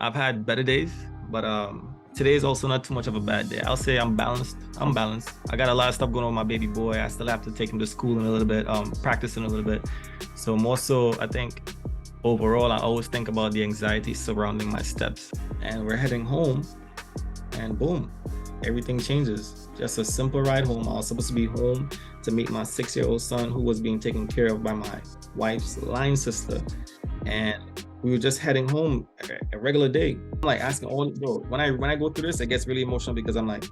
I've had better days, but today is also not too much of a bad day. I'll say I'm balanced. I'm balanced. I got a lot of stuff going on with my baby boy. I still have to take him to school in a little bit, practicing a little bit. So more so, I think overall, I always think about the anxiety surrounding my steps. And we're heading home, and boom, everything changes. Just a simple ride home. I was supposed to be home to meet my 6-year-old son who was being taken care of by my wife's line sister. And we were just heading home a regular day. I'm like asking all bro, when I go through this, it gets really emotional because I'm like,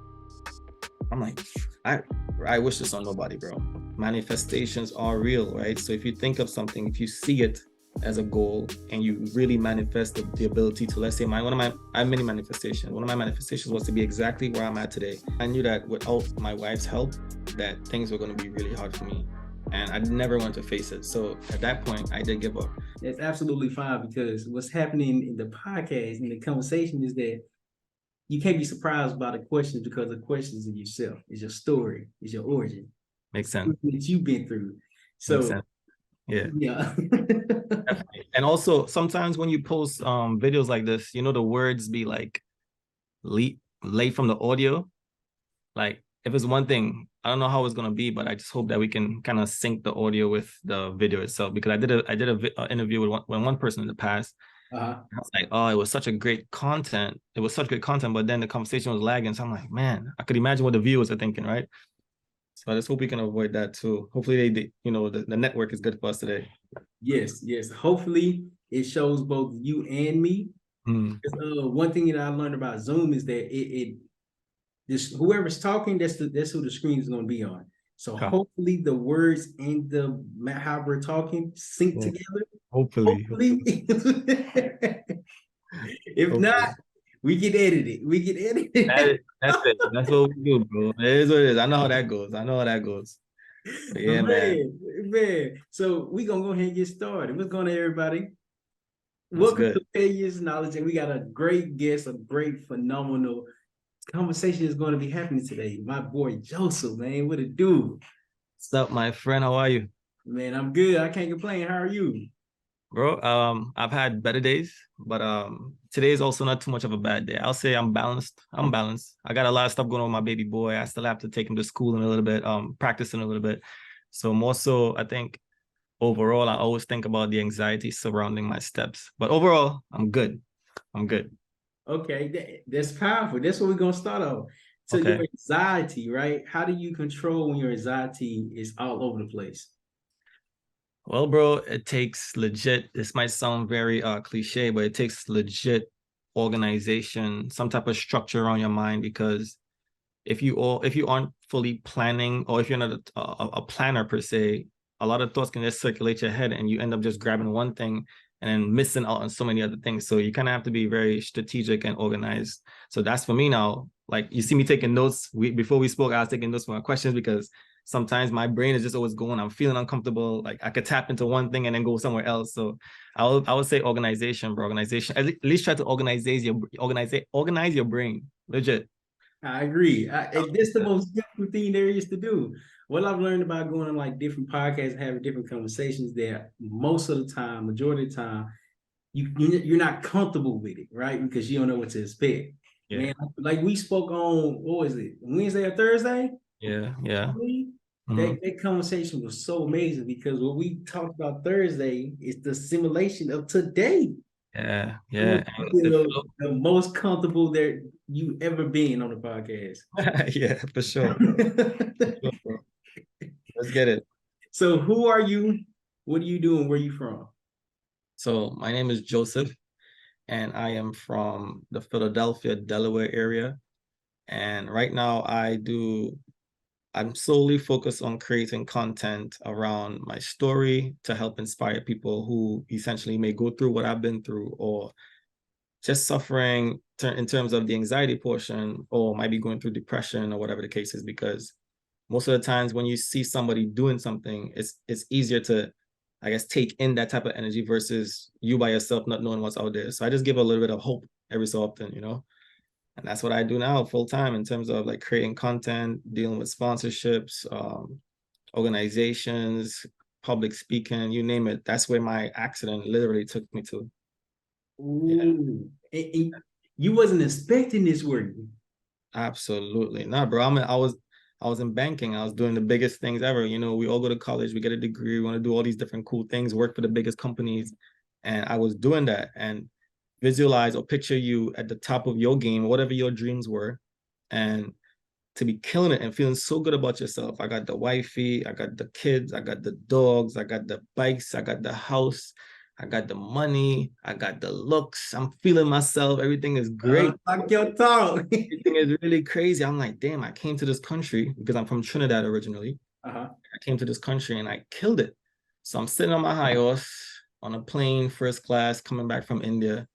I wish this on nobody, bro. Manifestations are real, right? So if you think of something, if you see it as a goal and you really manifest the ability to, let's say I have many manifestations. One of my manifestations was to be exactly where I'm at today. I knew that without my wife's help, that things were going to be really hard for me. And I never want to face it. So at that point, I did give up. It's absolutely fine, because what's happening in the podcast and the conversation is that you can't be surprised by the questions, because the questions in yourself is your story, is your origin. Makes sense. That you've been through. So yeah. And also sometimes when you post videos like this, the words be like late from the audio. Like if it's one thing, I don't know how it's gonna be, but I just hope that we can kind of sync the audio with the video itself, because I did a interview with one person in the past. I was like, oh, it was such a great content. It was such good content, but then the conversation was lagging. So I'm like, man, I could imagine what the viewers are thinking, right? So I just hope we can avoid that too. Hopefully the network is good for us today. Yes. Hopefully it shows both you and me. One thing that I learned about Zoom is that this whoever's talking, that's who the screen is going to be on. So hopefully the words and the how we're talking sync together. Hopefully. If not, we can edit it. That's it. That's what we do, bro. It is what it is. I know how that goes. But yeah, man. So we gonna go ahead and get started. What's going on, everybody? Welcome to Failures Knowledge, and we got a great guest, a great, phenomenal conversation is going to be happening today. My boy Joseph, man, what it do? What's up, my friend? How are you? Man, I'm good. I can't complain. How are you? Bro, I've had better days, but today is also not too much of a bad day. I'll say I'm balanced. I got a lot of stuff going on with my baby boy. I still have to take him to school in a little bit, practicing a little bit. So more so, I think overall, I always think about the anxiety surrounding my steps. But overall, I'm good. Okay, that's powerful. That's what we're gonna start off. So your anxiety, right? How do you control when your anxiety is all over the place? Well, bro, it takes legit, this might sound very cliche, but it takes legit organization, some type of structure around your mind, because if you aren't fully planning, or if you're not a planner per se, a lot of thoughts can just circulate your head and you end up just grabbing one thing and then missing out on so many other things. So you kind of have to be very strategic and organized. So that's for me now. Like you see me taking notes. Before we spoke, I was taking notes for my questions, because sometimes my brain is just always going. I'm feeling uncomfortable. Like I could tap into one thing and then go somewhere else. So I would say organization, bro. Organization. At least try to organize your brain. Legit. I agree. That's the most difficult thing there is to do. What I've learned about going on like different podcasts and having different conversations, there most of the time, majority of the time, you're not comfortable with it, right? Because you don't know what to expect. Yeah. Man, like we spoke on, what was it, Wednesday or Thursday? Yeah. That conversation was so amazing, because what we talked about Thursday is the simulation of today. Yeah. The most comfortable that you ever been on the podcast. Yeah, for sure. Let's get it. So who are you? What are you doing? Where are you from? So my name is Joseph, and I am from the Philadelphia, Delaware area. And right now I'm solely focused on creating content around my story to help inspire people who essentially may go through what I've been through, or just suffering in terms of the anxiety portion, or might be going through depression or whatever the case is, because most of the times when you see somebody doing something, it's easier to, I guess, take in that type of energy versus you by yourself not knowing what's out there. So I just give a little bit of hope every so often, and that's what I do now full time in terms of like creating content, dealing with sponsorships, organizations, public speaking, you name it. That's where my accident literally took me to. Ooh. and you wasn't expecting this, were you? Absolutely. Nah, bro. I was in banking. I was doing the biggest things ever. You know, we all go to college, we get a degree, we want to do all these different cool things, work for the biggest companies. And I was doing that and visualize or picture you at the top of your game, whatever your dreams were, and to be killing it and feeling so good about yourself. I got the wifey, I got the kids, I got the dogs, I got the bikes, I got the house, I got the money, I got the looks. I'm feeling myself. Everything is great. Talk your talk. Everything is really crazy. I'm like, damn, I came to this country because I'm from Trinidad originally. Uh-huh. I came to this country and I killed it. So I'm sitting on my high horse on a plane, first class, coming back from India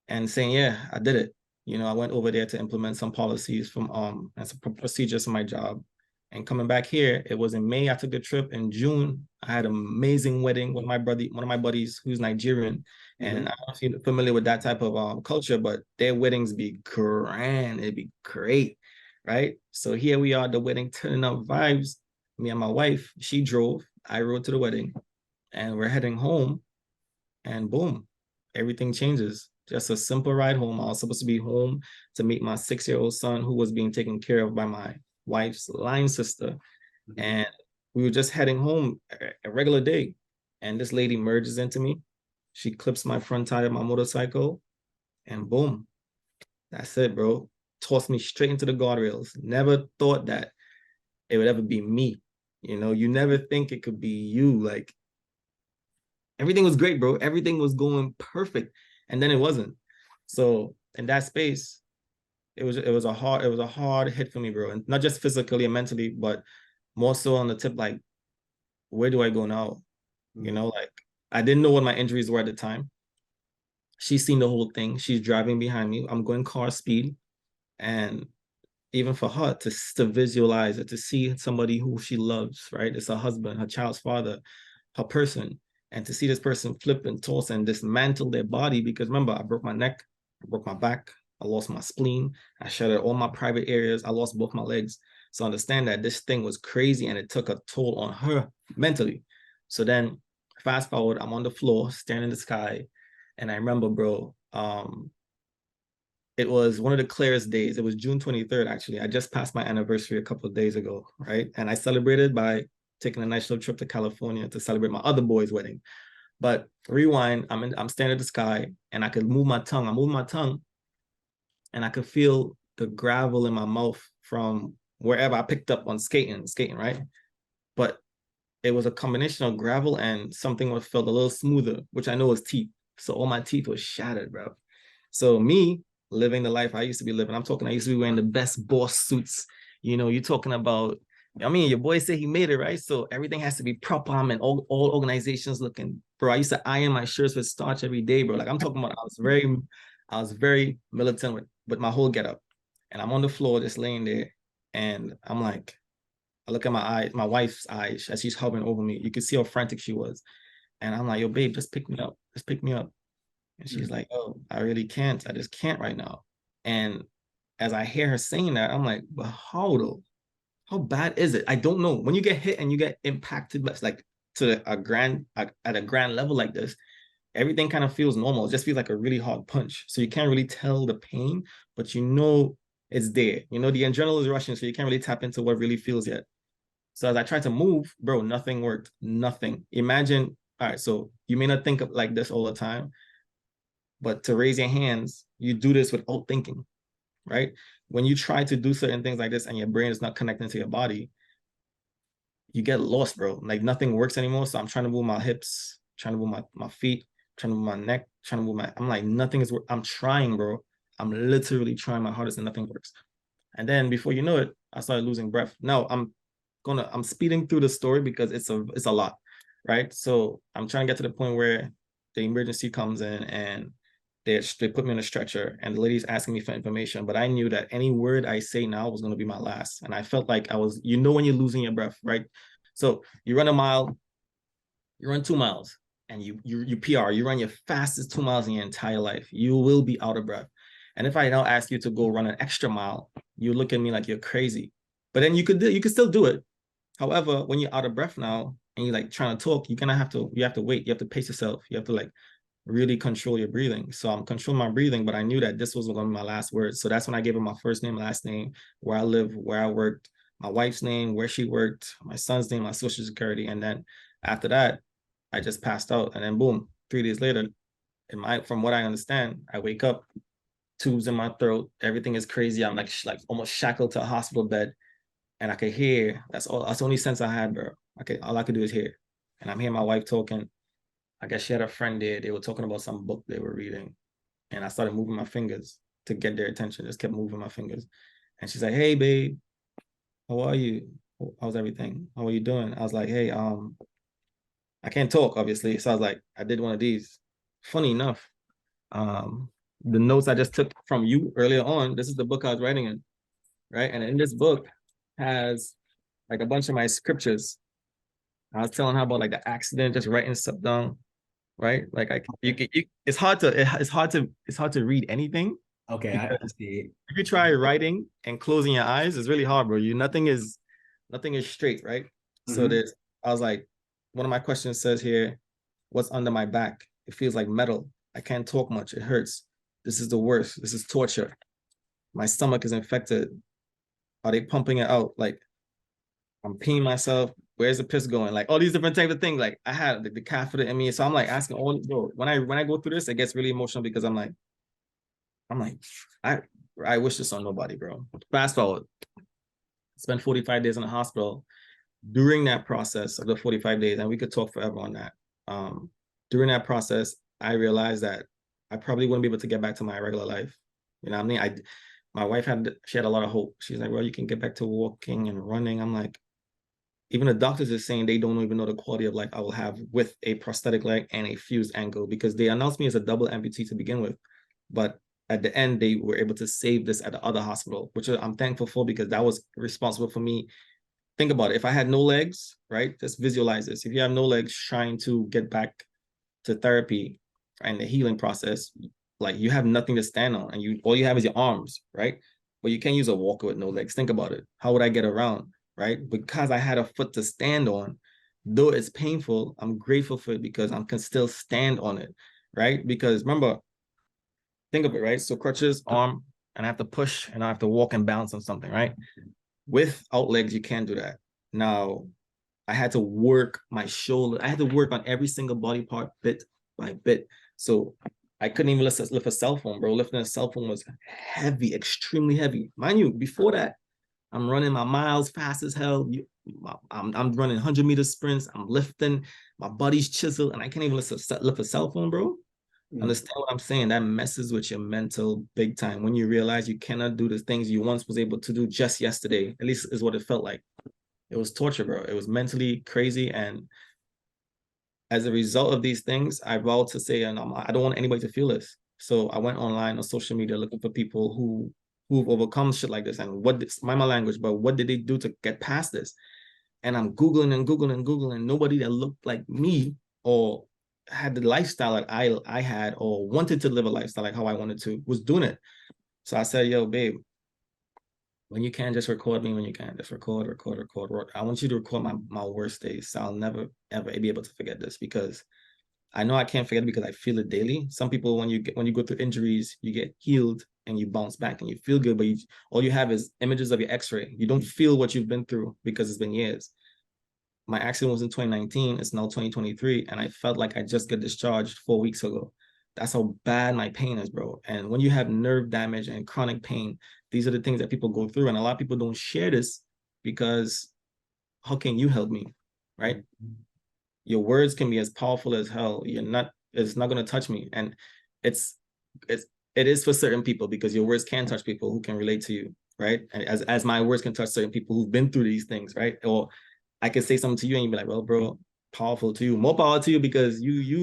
and saying, yeah, I did it. You know, I went over there to implement some policies from and some procedures for my job. And coming back here, it was in May. I took a trip in June. I had an amazing wedding with one of my buddies who's Nigerian. And Mm-hmm. I don't know if you're familiar with that type of culture, but their weddings be grand. It'd be great, right? So here we are, the wedding turning up vibes. Me and my wife, she drove. I rode to the wedding, and we're heading home. And boom, everything changes. Just a simple ride home. I was supposed to be home to meet my 6-year-old son who was being taken care of by my wife's line sister. Mm-hmm. And we were just heading home a regular day. And this lady merges into me. She clips my front tire of my motorcycle, and boom, that's it, bro. Tossed me straight into the guardrails. Never thought that it would ever be me. You know, you never think it could be you. Like everything was great, bro. Everything was going perfect. And then it wasn't. So in that space, it was a hard hit for me, bro. And not just physically and mentally, but more so on the tip, like, where do I go now? You Mm-hmm. know, like I didn't know what my injuries were at the time. She's seen the whole thing. She's driving behind me. I'm going car speed. And even for her to visualize it, to see somebody who she loves, right? It's her husband, her child's father, her person, and to see this person flip and toss and dismantle their body. Because remember, I broke my neck, I broke my back, I lost my spleen, I shattered all my private areas, I lost both my legs. So understand that this thing was crazy and it took a toll on her mentally. So then fast forward, I'm on the floor, staring in the sky. And I remember, bro, it was one of the clearest days. It was June 23rd, actually. I just passed my anniversary a couple of days ago, right? And I celebrated by taking a nice little trip to California to celebrate my other boy's wedding. But rewind, I'm standing at the sky and I could move my tongue. I moved my tongue and I could feel the gravel in my mouth from wherever I picked up on skating, right? But it was a combination of gravel and something that felt a little smoother, which I know is teeth. So all my teeth were shattered, bro. So me living the life I used to be living, I'm talking, I used to be wearing the best boss suits. You know, you're talking about, I mean, your boy said he made it, right? So everything has to be proper and all organizations looking, bro. I used to iron my shirts with starch every day, bro. Like I'm talking about, I was very militant with my whole getup. And I'm on the floor just laying there. And I'm like, I look at my eyes, my wife's eyes as she's hovering over me. You can see how frantic she was. And I'm like, yo, babe, just pick me up. Just pick me up. And she's Mm-hmm. like, oh, I really can't. I just can't right now. And as I hear her saying that, I'm like, but how though? How bad is it? I don't know. When you get hit and you get impacted, but like to at a grand level like this, everything kind of feels normal. It just feels like a really hard punch. So you can't really tell the pain, but you know it's there. You know, the adrenaline is rushing, so you can't really tap into what really feels yet. So as I tried to move, bro, nothing worked. Nothing. Imagine, all right, so you may not think of like this all the time, but to raise your hands, you do this without thinking, right? When you try to do certain things like this and your brain is not connecting to your body, you get lost, bro. Like nothing works anymore. So I'm trying to move my hips, trying to move my feet, trying to move my neck, trying to move I'm like, nothing is, I'm trying, bro. I'm literally trying my hardest and nothing works. And then before you know it, I started losing breath. Now I'm speeding through the story because it's a lot, right? So I'm trying to get to the point where the emergency comes in and they put me on a stretcher and the lady's asking me for information, but I knew that any word I say now was going to be my last. And I felt like I was, you know, when you're losing your breath, right? So you run a mile, you run 2 miles, and you PR, you run your fastest 2 miles in your entire life. You will be out of breath. And if I now ask you to go run an extra mile, you look at me like you're crazy. But then you could still do it. However, when you're out of breath now and you're like trying to talk, you have to wait. You have to pace yourself. You have to like really control your breathing. So I'm controlling my breathing, but I knew that this was going to be my last words. So that's when I gave her my first name, last name, where I live, where I worked, my wife's name, where she worked, my son's name, my social security. And then after that, I just passed out. And then boom, 3 days later, from what I understand, I wake up, tubes in my throat, everything is crazy. I'm like almost shackled to a hospital bed. And I could hear, that's the only sense I had, bro. All I could do is hear. And I'm hearing my wife talking. I guess she had a friend there. They were talking about some book they were reading. And I started moving my fingers to get their attention. Just kept moving my fingers. And she's like, hey, babe, how are you? How's everything? How are you doing? I was like, hey, I can't talk, obviously. So I was like, I did one of these. Funny enough, um, the notes I just took from you earlier on, this is the book I was writing in, right? And in this book has like a bunch of my scriptures. I was telling her about like the accident, just writing stuff down, right? Like it's hard to read anything Okay, I because see it. if you try writing and closing your eyes, it's really hard, bro. Nothing is straight, right? So Mm-hmm. I was like, one of my questions says here, what's under my back? It feels like metal. I can't talk much. It hurts. This is the worst. This is torture. My stomach is infected. Are they pumping it out? Like I'm peeing myself. Where's the piss going? Like all these different type of things. Like I had the catheter in me. So I'm like asking all, bro, when I go through this, it gets really emotional because I'm like, I I wish this on nobody, bro. Fast forward, spent 45 days in the hospital. During that process of the 45 days, and we could talk forever on that. During that process, I realized that I probably wouldn't be able to get back to my regular life. You know what I mean? My wife she had a lot of hope. She's like, well, you can get back to walking and running. I'm like, even the doctors are saying they don't even know the quality of life I will have with a prosthetic leg and a fused ankle because they announced me as a double amputee to begin with. But at the end, they were able to save this at the other hospital, which I'm thankful for because that was responsible for me. Think about it. If I had no legs, right? Just visualize this. If you have no legs trying to get back to therapy and the healing process, like you have nothing to stand on and all you have is your arms, right? But you can't use a walker with no legs. Think about it. How would I get around? Right? Because I had a foot to stand on, though it's painful, I'm grateful for it because I can still stand on it, right? Because remember, think of it, right? So crutches, arm, and I have to push and I have to walk and bounce on something, right? Without legs, you can't do that. Now, I had to work my shoulder. I had to work on every single body part bit by bit. So I couldn't even lift a cell phone, bro. Lifting a cell phone was heavy, extremely heavy. Mind you, before that, I'm running my miles fast as hell. I'm running 100-meter sprints. I'm lifting. My body's chiseled, and I can't even lift a cell phone, bro. Mm. Understand what I'm saying? That messes with your mental big time when you realize you cannot do the things you once was able to do just yesterday. At least is what it felt like. It was torture, bro. It was mentally crazy. And as a result of these things, I vowed to say, and I don't want anybody to feel this. So I went online on social media looking for people who've overcome shit like this and mind my language, but what did they do to get past this? And I'm Googling and Googling and Googling, and nobody that looked like me or had the lifestyle that I had or wanted to live a lifestyle like how I wanted to was doing it. So I said, yo, babe, when you can, just record me when you can. Just record. I want you to record my worst days. So I'll never ever be able to forget this because I know I can't forget it because I feel it daily. Some people when you go through injuries, you get healed and you bounce back and you feel good, but all you have is images of your x-ray. You don't feel what you've been through because it's been years. My accident was in 2019. It's now 2023. And I felt like I just got discharged 4 weeks ago. That's how bad my pain is, bro. And when you have nerve damage and chronic pain, these are the things that people go through. And a lot of people don't share this because how can you help me? Right? Your words can be as powerful as hell. It's not gonna touch me. And it's it's it is for certain people because your words can touch people who can relate to you, right? And as my words can touch certain people who've been through these things, right? Or I can say something to you and you be like, well, bro, powerful to you, more power to you because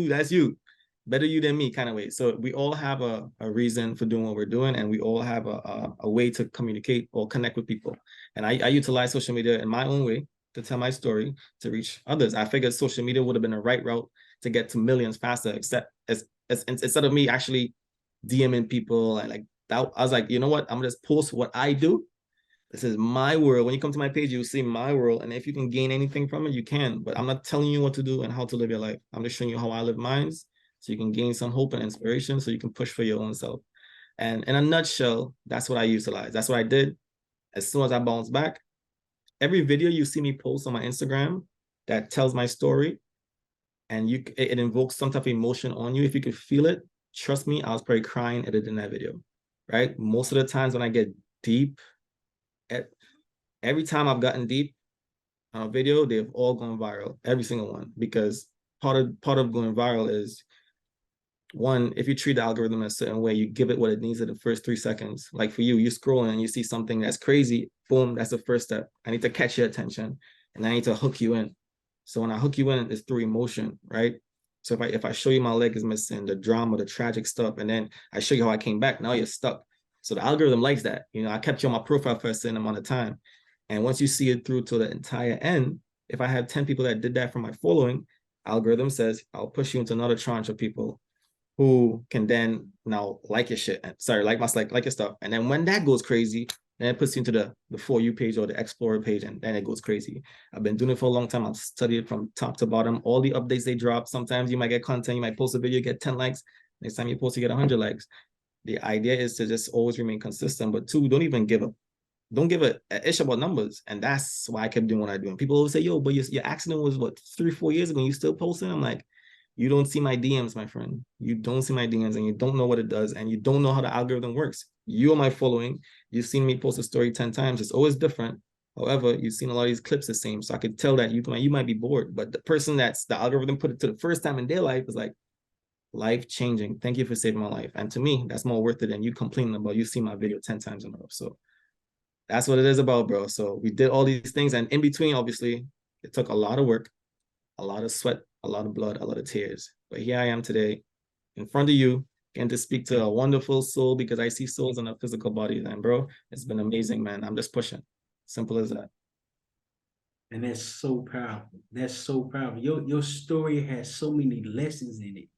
that's you, better you than me, kind of way. So we all have a reason for doing what we're doing, and we all have a way to communicate or connect with people. And I utilize social media in my own way to tell my story to reach others. I figured social media would have been the right route to get to millions faster, except as instead of me actually DMing people and like that, I was like, you know what? I'm gonna just post what I do. This is my world. When you come to my page, you'll see my world. And if you can gain anything from it, you can. But I'm not telling you what to do and how to live your life. I'm just showing you how I live mine so you can gain some hope and inspiration so you can push for your own self. And in a nutshell, that's what I utilize. That's what I did. As soon as I bounced back, every video you see me post on my Instagram that tells my story and it invokes some type of emotion on you, if you could feel it, trust me, I was probably crying editing that video, right? Most of the times when I get deep, every time I've gotten deep on a video, they've all gone viral, every single one, because part of going viral is, one, if you treat the algorithm a certain way, you give it what it needs in the first 3 seconds. Like for you, you scroll and you see something that's crazy, boom, that's the first step. I need to catch your attention and I need to hook you in. So when I hook you in, it's through emotion, right? So if I show you my leg is missing, the drama, the tragic stuff, and then I show you how I came back, now you're stuck. So the algorithm likes that. I kept you on my profile for a certain amount of time. And once you see it through to the entire end, if I have 10 people that did that from my following, algorithm says I'll push you into another tranche of people who can then now like your shit. Sorry, like your stuff. And then when that goes crazy, then it puts you into the For You page or the Explorer page, and then it goes crazy. I've been doing it for a long time. I've studied it from top to bottom. All the updates they drop. Sometimes you might get content, you might post a video, get 10 likes. Next time you post, you get 100 likes. The idea is to just always remain consistent. But two, don't even give up. Don't give a ish about numbers. And that's why I kept doing what I do. And people always say, yo, but your accident was what, 3-4 years ago and you still posting? I'm like, you don't see my DMs, my friend. You don't see my DMs and you don't know what it does and you don't know how the algorithm works. You are my following. You've seen me post a story 10 times. It's always different. However, you've seen a lot of these clips the same. So I could tell that you might be bored, but the person that's the algorithm put it to the first time in their life is like, life changing. Thank you for saving my life. And to me, that's more worth it than you complaining about you see my video 10 times in a row. So that's what it is about, bro. So we did all these things. And in between, obviously, it took a lot of work, a lot of sweat, a lot of blood, a lot of tears. But here I am today in front of you, getting to speak to a wonderful soul because I see souls in a physical body. And bro, it's been amazing, man. I'm just pushing. Simple as that. And that's so powerful. That's so powerful. Your story has so many lessons in it.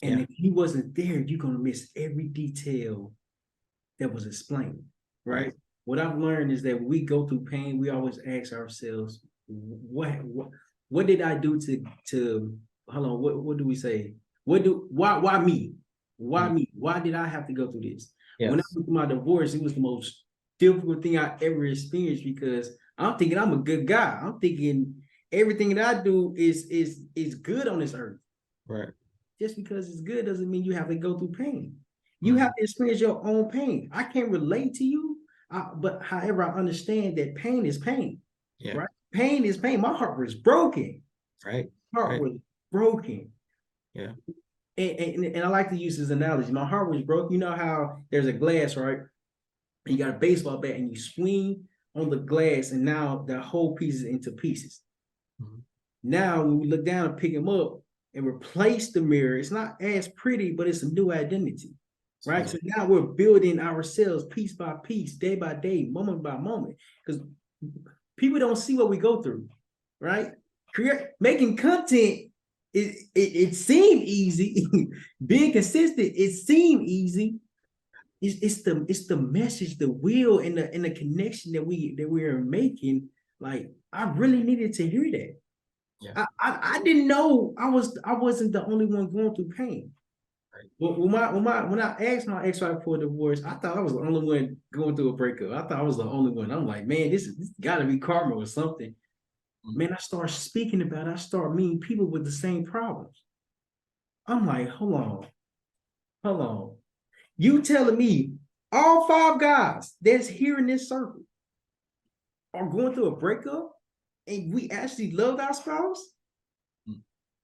And Yeah. if you wasn't there, you're gonna miss every detail that was explained. Right? Right. What I've learned is that when we go through pain, we always ask ourselves, what did I do to hold on, what do we say? Why me? Why me? Why did I have to go through this? When I Yes. went through my divorce, it was the most difficult thing I ever experienced because I'm thinking I'm a good guy. I'm thinking everything that I do is good on this earth. Right. Just because it's good doesn't mean you have to go through pain. You have to experience your own pain. I can't relate to you, but however, I understand that pain is pain. Yeah. Right? Pain is pain. My heart was broken. Right. My heart Right. was broken. Yeah. And I like to use this analogy. My heart was broken. You know how there's a glass, right? You got a baseball bat and you swing on the glass, and now the whole piece is into pieces. Mm-hmm. Now, when we look down and pick them up and replace the mirror, it's not as pretty, but it's a new identity, right? So now we're building ourselves piece by piece, day by day, moment by moment, because people don't see what we go through, right? Making content, it seemed easy. Being consistent, it seemed easy. It's the message, the will, and the connection that we are making. Like, I really needed to hear that. Yeah. I didn't know I wasn't the only one going through pain. Right. When I asked my ex-wife for a divorce, I thought I was the only one going through a breakup. I thought I was the only one. I'm like, man, this got to be karma or something. Man, I start speaking about it. I start meeting people with the same problems. I'm like, hold on. You telling me all 5 guys that's here in this circle are going through a breakup and we actually loved our spouse?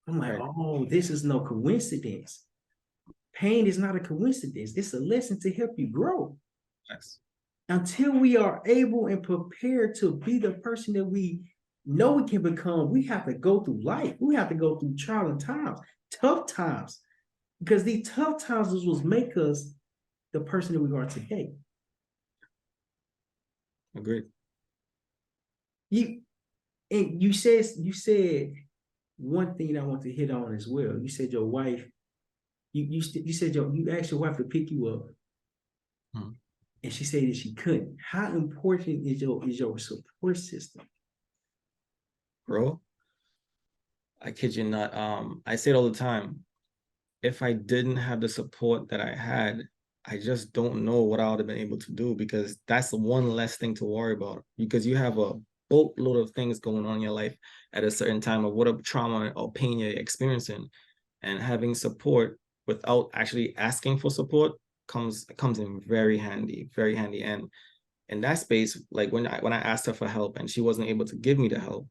I'm like, oh, this is no coincidence. Pain is not a coincidence. It's a lesson to help you grow. Yes. Until we are able and prepared to be the person that we know we can become, we have to go through life. We have to go through trial times, tough times, because these tough times is what make us the person that we are today. Agreed. You said one thing I want to hit on as well. You said your wife, you said you asked your wife to pick you up, and she said that she couldn't. How important is your support system, bro? I kid you not. I say it all the time. if I didn't have the support that I had, I just don't know what I would have been able to do, because that's one less thing to worry about, because you have a boatload of things going on in your life at a certain time of whatever trauma or pain you're experiencing. And having support without actually asking for support comes in very handy, very handy. And in that space, like when I asked her for help and she wasn't able to give me the help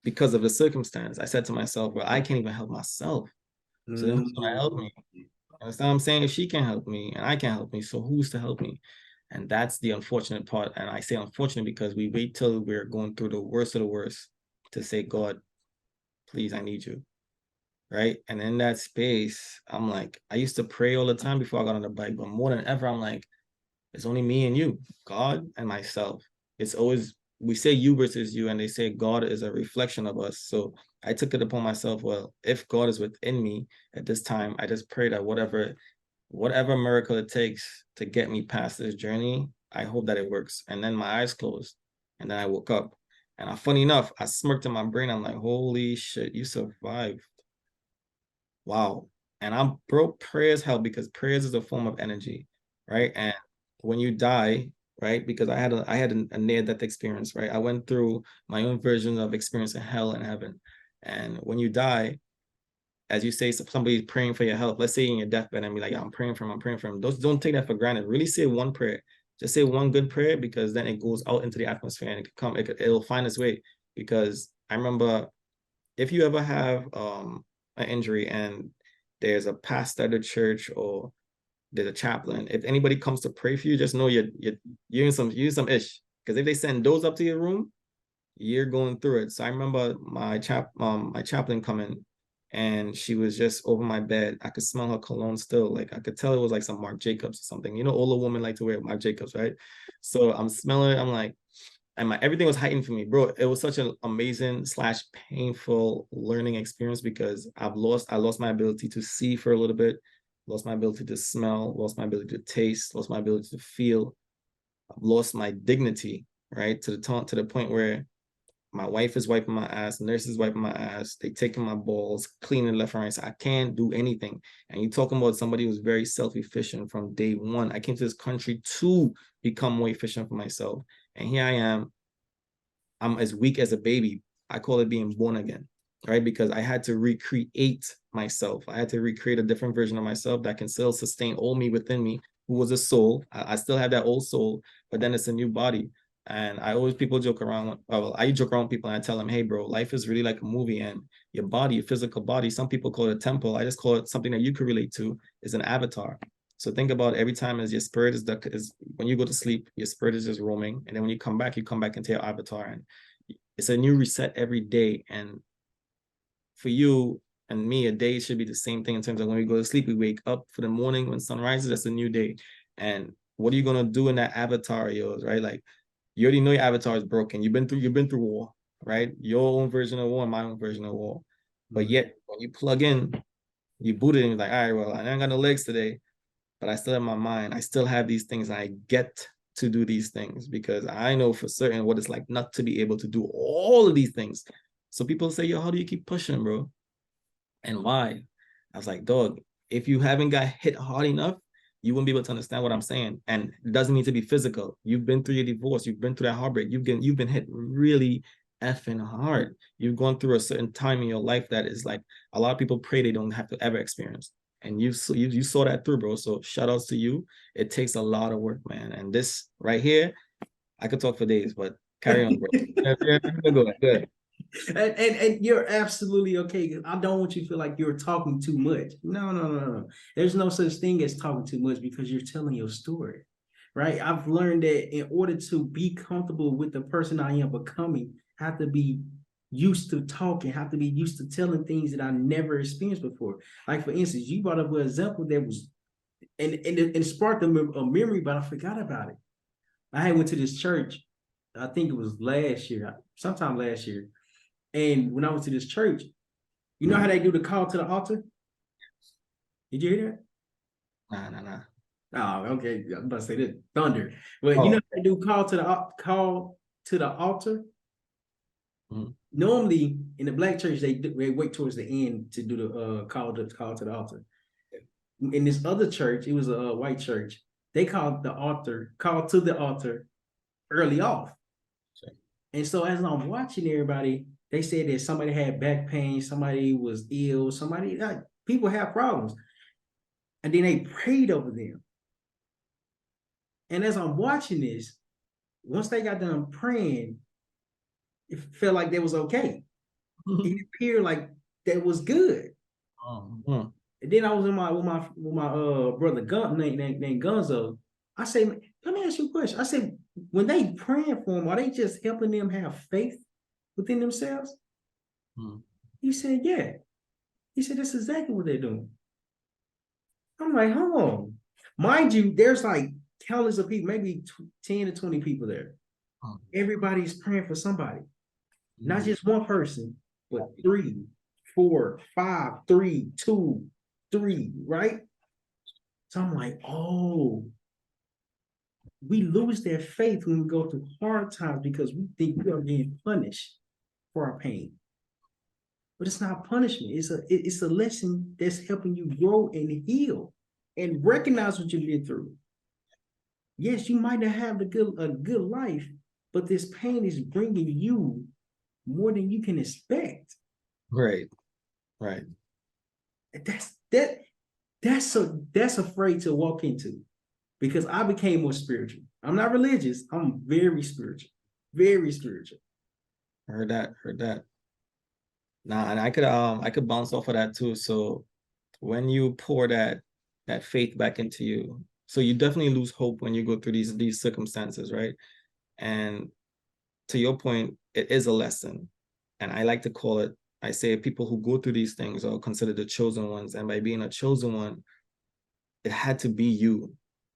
because of the circumstance, I said to myself, well, I can't even help myself. So then who's gonna help me? Understand what I'm saying? If she can help me and I can't help me, so who's to help me? And that's the unfortunate part. And I say unfortunate because we wait till we're going through the worst of the worst to say, God, please, I need you. Right. And in that space, I'm like, I used to pray all the time before I got on the bike, but more than ever, I'm like, it's only me and you, God and myself. It's always, we say you versus you, and they say God is a reflection of us. So I took it upon myself, well, if God is within me at this time, I just pray that whatever miracle it takes to get me past this journey, I hope that it works. And then my eyes closed and then I woke up. And funny enough, I smirked in my brain. I'm like, holy shit, you survived. Wow. And I'm broke, prayers help, because prayers is a form of energy, right? And when you die, right? Because I had a near-death experience, right? I went through my own version of experiencing hell and heaven. And when you die, as you say, somebody's praying for your health. Let's say in your deathbed and be like, yeah, I'm praying for him, I'm praying for him. Those, don't take that for granted. Really say one prayer. Just say one good prayer, because then it goes out into the atmosphere and it'll find its way. Because I remember, if you ever have an injury and there's a pastor at the church or there's a chaplain, if anybody comes to pray for you, just know you're in some ish. Because if they send those up to your room, you're going through it. So I remember my chaplain coming, and she was just over my bed. I could smell her cologne still. Like I could tell it was like some Marc Jacobs or something. You know, older women like to wear Marc Jacobs, right? So I'm smelling it. I'm like, and everything was heightened for me, bro. It was such an amazing slash painful learning experience, because I lost my ability to see for a little bit, lost my ability to smell, lost my ability to taste, lost my ability to feel. I've lost my dignity, right? To the point where my wife is wiping my ass, nurses wiping my ass, they taking my balls, cleaning left and right. So I can't do anything. And you talking about somebody who's very self-efficient from day one. I came to this country to become more efficient for myself. And here I am. I'm as weak as a baby. I call it being born again, right? Because I had to recreate myself. I had to recreate a different version of myself that can still sustain all me within me, who was a soul. I still have that old soul, but then it's a new body. And I always, people joke around. Well, I joke around with people and I tell them, hey, bro, life is really like a movie, and your body, your physical body, some people call it a temple. I just call it something that you could relate to, is an avatar. So think about every time as your spirit is when you go to sleep, your spirit is just roaming. And then when you come back into your avatar, and it's a new reset every day. And for you and me, a day should be the same thing in terms of when we go to sleep, we wake up for the morning, when sun rises, that's a new day. And what are you gonna do in that avatar of yours, right? Like you already know your avatar is broken. You've been through war, right? Your own version of war and my own version of war. But yet when you plug in, you boot it and you're like, all right, well, I ain't got no legs today, but I still have my mind. I still have these things. And I get to do these things because I know for certain what it's like not to be able to do all of these things. So people say, yo, how do you keep pushing, bro? And why? I was like, dog, if you haven't got hit hard enough, you wouldn't be able to understand what I'm saying. And it doesn't need to be physical. You've been through your divorce, you've been through that heartbreak, you've been hit really effing hard. You've gone through a certain time in your life that is like a lot of people pray they don't have to ever experience. And you saw that through, bro. So shout outs to you. It takes a lot of work, man. And this right here, I could talk for days, but carry on, bro. Go ahead. And you're absolutely okay. I don't want you to feel like you're talking too much. No, no, no, no. There's no such thing as talking too much because you're telling your story, right? I've learned that in order to be comfortable with the person I am becoming, I have to be used to talking, have to be used to telling things that I never experienced before. Like for instance, you brought up an example that was and it sparked a memory, but I forgot about it. I had went to this church. I think it was last year, sometime last year, and when I went to this church, you know how they do the call to the altar? Did you hear Nah. that? Oh, okay. I'm about to say this thunder. But you know Oh. how they do call to the altar? Mhm. Normally in the black church, they wait towards the end to do the call to the altar. in this other church, it was a white church. They called to the altar early off. Sure. And so as I'm watching everybody, they said that somebody had back pain, somebody was ill, somebody like people have problems. And then they prayed over them. And as I'm watching this, once they got done praying, it felt like that was okay. It appeared like that was good. Mhm. And then I was in my with my brother named Gunzo. I say, let me ask you a question. I said, when they praying for them, are they just helping them have faith within themselves? Mhm. He said, yeah. He said, that's exactly what they're doing. I'm like, hold on. Mind you, there's like countless of people, maybe 10 to 20 people there. Everybody's praying for somebody, not just one person, but 3, 4, 5, 3, 2, 3, right? So I'm like, oh, we lose that faith when we go through hard times because we think we are being punished for our pain. But it's not punishment. It's a lesson that's helping you grow and heal and recognize what you've been through. Yes, you might not have a good life, but this pain is bringing you more than you can expect. Right, right. That that's afraid to walk into because I became more spiritual. I'm not religious. I'm very spiritual, very spiritual. Heard that, heard that. Nah, and I could bounce off of that too. So when you pour that faith back into you, so you definitely lose hope when you go through these circumstances, right? And to your point, it is a lesson. And I like to call it, I say people who go through these things are considered the chosen ones. And by being a chosen one, it had to be you.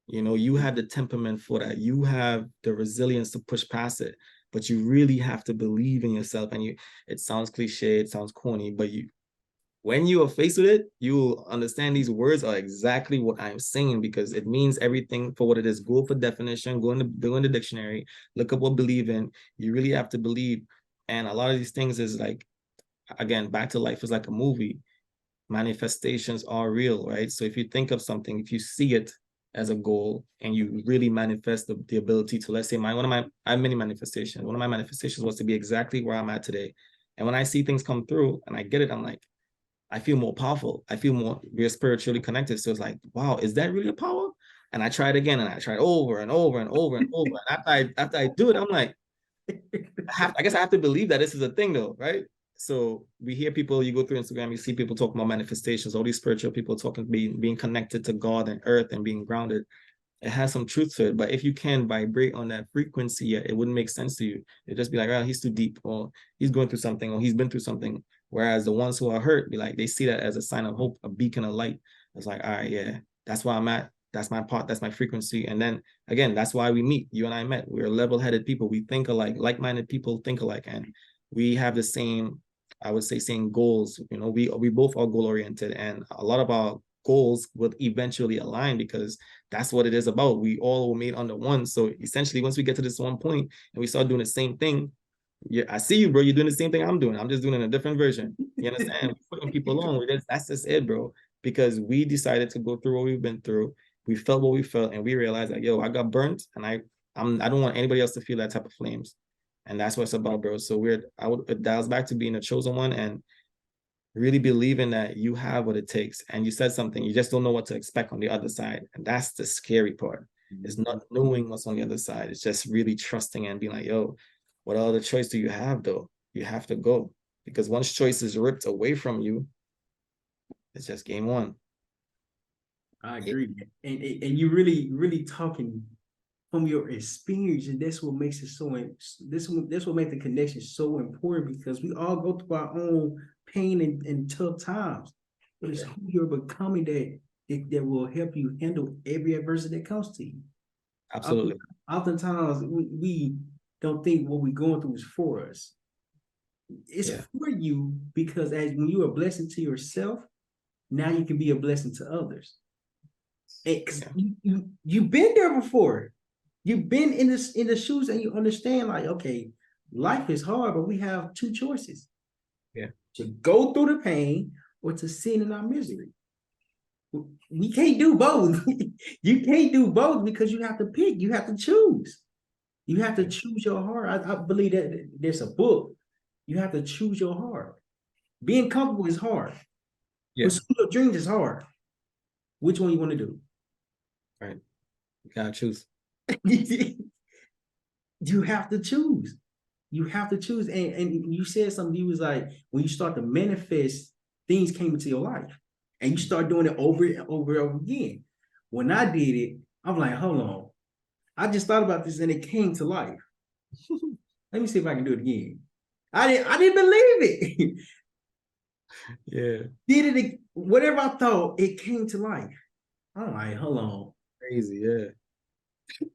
You know, you have the temperament for that. You have the resilience to push past it. But you really have to believe in yourself. And it sounds cliche, it sounds corny, but when you are faced with it, you will understand these words are exactly what I'm saying because it means everything for what it is. Go for definition, go in the dictionary, look up what believe in. You really have to believe. And a lot of these things is like, again, back to life is like a movie. Manifestations are real, right? So if you think of something, if you see it as a goal and you really manifest the ability to, let's say I have many manifestations. One of my manifestations was to be exactly where I'm at today. And when I see things come through and I get it, I'm like, I feel more powerful. I feel we're spiritually connected. So it's like, wow, is that really a power? And I try it again and I try it over and over and over and over. And after I do it, I'm like, I guess I have to believe that this is a thing though, right? So we hear people, you go through Instagram, you see people talking about manifestations, all these spiritual people talking, being connected to God and earth and being grounded. It has some truth to it. But if you can vibrate on that frequency, yeah, it wouldn't make sense to you. It'd just be like, oh, he's too deep, or he's going through something, or he's been through something. Whereas the ones who are hurt, be like, they see that as a sign of hope, a beacon of light. It's like, all right, yeah, that's where I'm at. That's my part. That's my frequency. And then again, that's why we meet. You and I met. We're level-headed people. We think alike, like-minded people think alike, and we have the same, I would say, same goals. You know, we both are goal-oriented, and a lot of our goals would eventually align because that's what it is about. We all were made under one. So essentially, once we get to this one point and we start doing the same thing, yeah, I see you, bro. You're doing the same thing I'm doing. I'm just doing it in a different version. You understand? We're putting people on. That's just it, bro. Because we decided to go through what we've been through. We felt what we felt, and we realized that, yo, I got burnt, and I don't want anybody else to feel that type of flames. And that's what it's about, bro. So it dials back to being a chosen one and really believing that you have what it takes. And you said something, you just don't know what to expect on the other side. And that's the scary part. It's not knowing what's on the other side. It's just really trusting and being like, yo, what other choice do you have though? You have to go. Because once choice is ripped away from you, it's just game one. I agree, and you really talking from your experience, and that's what makes it so. That's what makes the connection so important because we all go through our own pain and tough times, but it's who you're becoming that will help you handle every adversity that comes to you. Absolutely. Oftentimes we don't think what we're going through is for us. It's Yeah. for you because as when you're a blessing to yourself, now you can be a blessing to others. Because you've been there before. You've been in the shoes and you understand, like, okay, life is hard, but we have two choices. Yeah. To go through the pain or to sin in our misery. We can't do both. You can't do both because you have to pick. You have to choose. You have to choose your heart. I believe that there's a book. You have to choose your heart. Being comfortable is hard. Yeah, Pursuing your dreams is hard. Which one you want to do? right. You gotta choose. You have to choose. You have to choose. And you said something, you was like, when you start to manifest, things came into your life. And you start doing it over and over and over again. When I did it, I'm like, hold on. I just thought about this and it came to life. Let me see if I can do it again. I didn't believe it. Yeah, Did it whatever I thought, it came to life. I'm like, hold on. crazy. Yeah,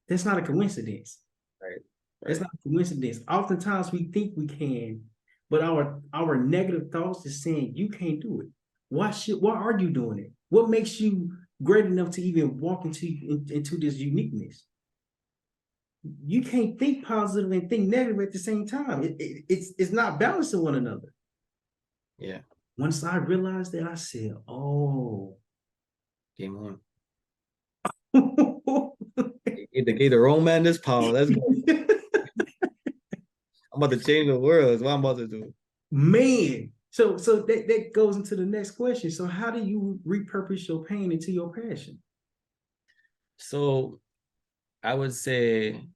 That's not a coincidence. right, That's right. not a coincidence. Oftentimes we think we can, but our negative thoughts is saying you can't do it. Why are you doing it? What makes you great enough to even walk into this uniqueness? You can't think positive and think negative at the same time. It's not balancing one another. Yeah, Once I realized that, I said, "Oh, game on. They gave the wrong man this power. Let's go. I'm about to change the world. Is what I'm about to do. man." So that goes into the next question. So how do you repurpose your pain into your passion? So I would say,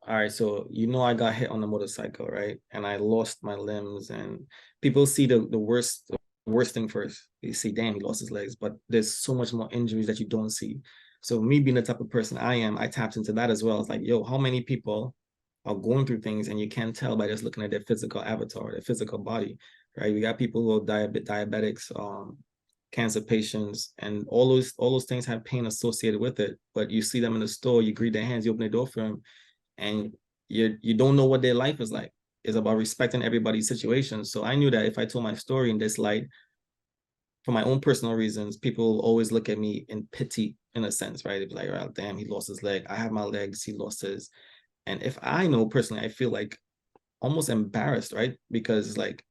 all right, so I got hit on the motorcycle, right? And I lost my limbs, and people see the worst thing first. They see, damn, he lost his legs, but there's so much more injuries that you don't see. So me being the type of person I am, I tapped into that as well. It's like, yo, how many people are going through things and you can't tell by just looking at their physical avatar, their physical body, right? We got people who are diabetics, cancer patients, and all those things have pain associated with it. But you see them in the store, you greet their hands, you open the door for them, and you don't know what their life is like. It's about respecting everybody's situation. So I knew that if I told my story in this light, for my own personal reasons, people always look at me in pity, in a sense, right? They'd be like, oh, damn, he lost his leg. I have my legs, he lost his. And if I know personally, I feel like almost embarrassed, right? Because like